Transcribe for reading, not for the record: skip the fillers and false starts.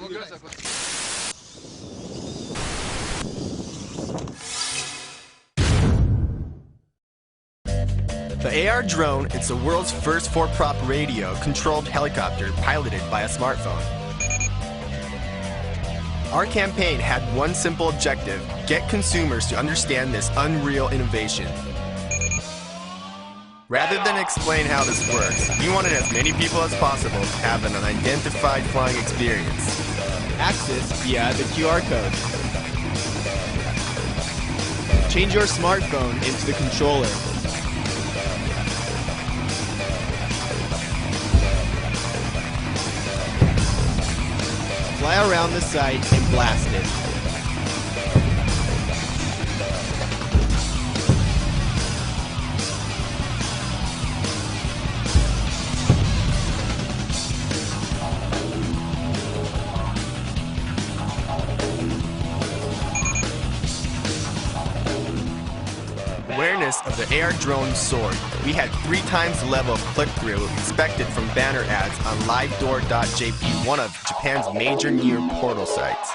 The AR drone is the world's first four-prop radio-controlled helicopter piloted by a smartphone. Our campaign had one simple objective: get consumers to understand this unreal innovation. Rather than explain how this works, we wanted as many people as possible to have an unidentified flying experience. Access via the QR code. Change your smartphone into the controller. Fly around the site and blast it. Awareness of the AR drone soared. We had 3 times the level of click-through expected from banner ads on livedoor.jp, one of Japan's major near portal sites.